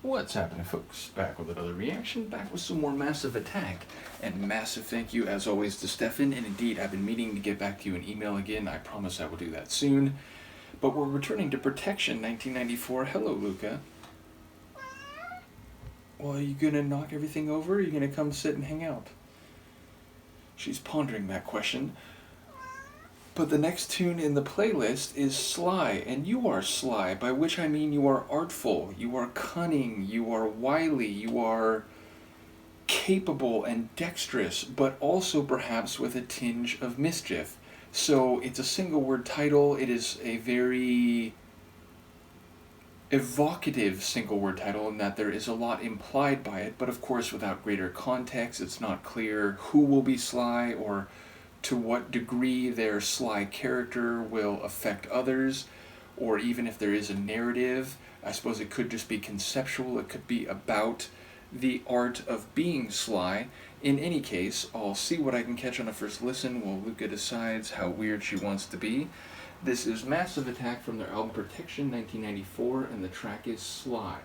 What's happening, folks? Back with another reaction, back with some more Massive Attack. And massive thank you, as always, to Stephan. And indeed, I've been meaning to get back to you in email again. I promise I will do that soon. But we're returning to Protection 1994. Hello, Luca. Well, are you gonna knock everything over? Or are you gonna come sit and hang out? She's pondering that question. But the next tune in the playlist is Sly, and you are sly, by which I mean you are artful, you are cunning, you are wily, you are capable and dexterous, but also perhaps with a tinge of mischief. So it's a single word title. It is a very evocative single word title in that there is a lot implied by it, but of course without greater context it's not clear who will be Sly or to what degree their sly character will affect others, or even if there is a narrative. I suppose it could just be conceptual, it could be about the art of being sly. In any case, I'll see what I can catch on a first listen while Luca decides how weird she wants to be. This is Massive Attack from their album Protection 1994, and the track is Sly.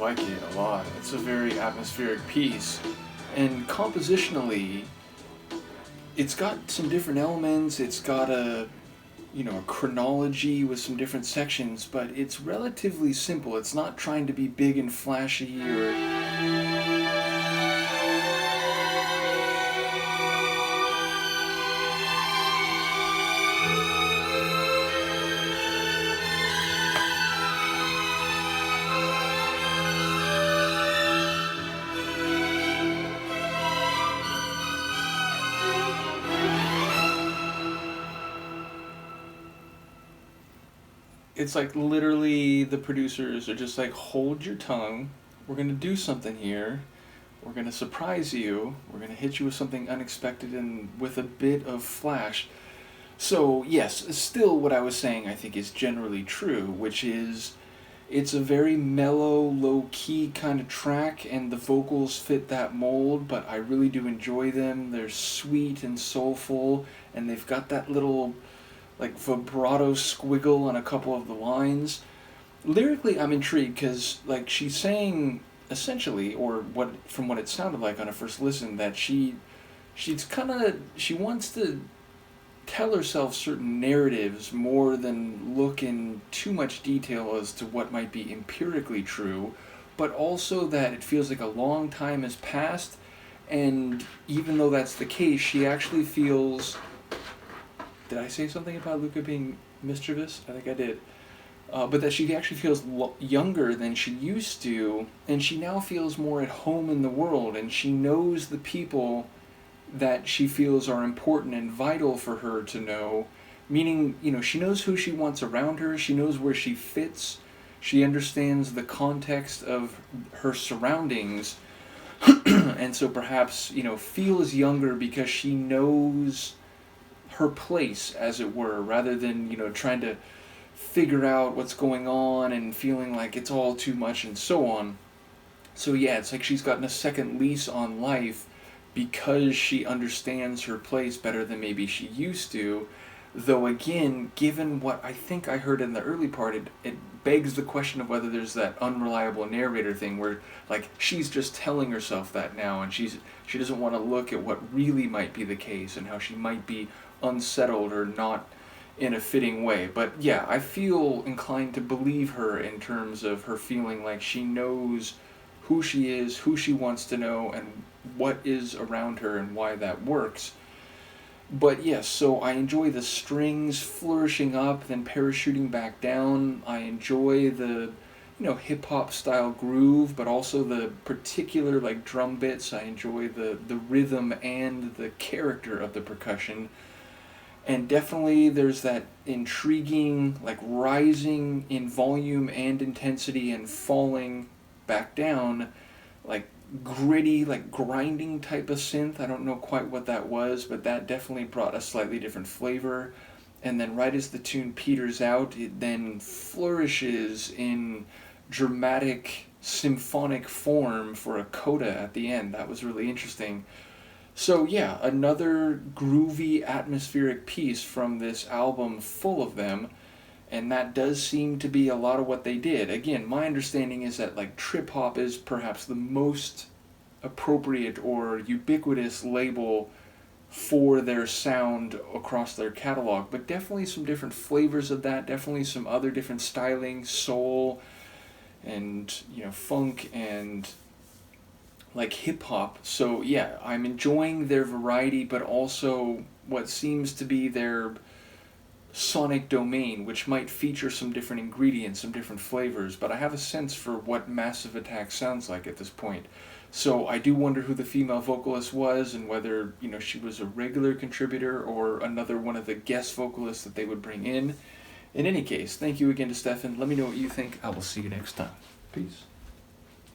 like it a lot. It's a very atmospheric piece. And compositionally, it's got some different elements. It's got a chronology with some different sections, but it's relatively simple. It's not trying to be big and flashy or it's like literally the producers are just like, hold your tongue. We're going to do something here. We're going to surprise you. We're going to hit you with something unexpected and with a bit of flash. So, yes, still what I was saying I think is generally true, which is it's a very mellow, low-key kind of track, and the vocals fit that mold, but I really do enjoy them. They're sweet and soulful, and they've got that little like vibrato squiggle on a couple of the lines. Lyrically, I'm intrigued because like she's saying essentially, or what from what it sounded like on a first listen, that she wants to tell herself certain narratives more than look in too much detail as to what might be empirically true, but also that it feels like a long time has passed, and even though that's the case, she actually feels. Did I say something about Luca being mischievous? I think I did. But that she actually feels younger than she used to, and she now feels more at home in the world, and she knows the people that she feels are important and vital for her to know. Meaning, she knows who she wants around her, she knows where she fits, she understands the context of her surroundings, and so perhaps, feels younger because she knows her place, as it were, rather than trying to figure out what's going on and feeling like it's all too much and so on. So yeah, it's like she's gotten a second lease on life because she understands her place better than maybe she used to. Though again, given what I think I heard in the early part, it begs the question of whether there's that unreliable narrator thing where like she's just telling herself that now, and she doesn't want to look at what really might be the case and how she might be unsettled or not in a fitting way. But yeah, I feel inclined to believe her in terms of her feeling like she knows who she is, who she wants to know, and what is around her and why that works. But yes, so I enjoy the strings flourishing up, then parachuting back down. I enjoy the hip-hop style groove, but also the particular like drum bits. I enjoy the rhythm and the character of the percussion. And definitely there's that intriguing, like rising in volume and intensity and falling back down, like gritty, like grinding type of synth. I don't know quite what that was, but that definitely brought a slightly different flavor. And then right as the tune peters out, it then flourishes in dramatic symphonic form for a coda at the end. That was really interesting. So yeah, another groovy atmospheric piece from this album full of them, and that does seem to be a lot of what they did. Again, my understanding is that like trip hop is perhaps the most appropriate or ubiquitous label for their sound across their catalog, but definitely some different flavors of that, definitely some other different styling, soul and funk and like hip-hop. So yeah, I'm enjoying their variety, but also what seems to be their sonic domain, which might feature some different ingredients, some different flavors, but I have a sense for what Massive Attack sounds like at this point. So I do wonder who the female vocalist was, and whether she was a regular contributor or another one of the guest vocalists that they would bring in. In any case, thank you again to Stephan. Let me know what you think. I will see you next time. Peace.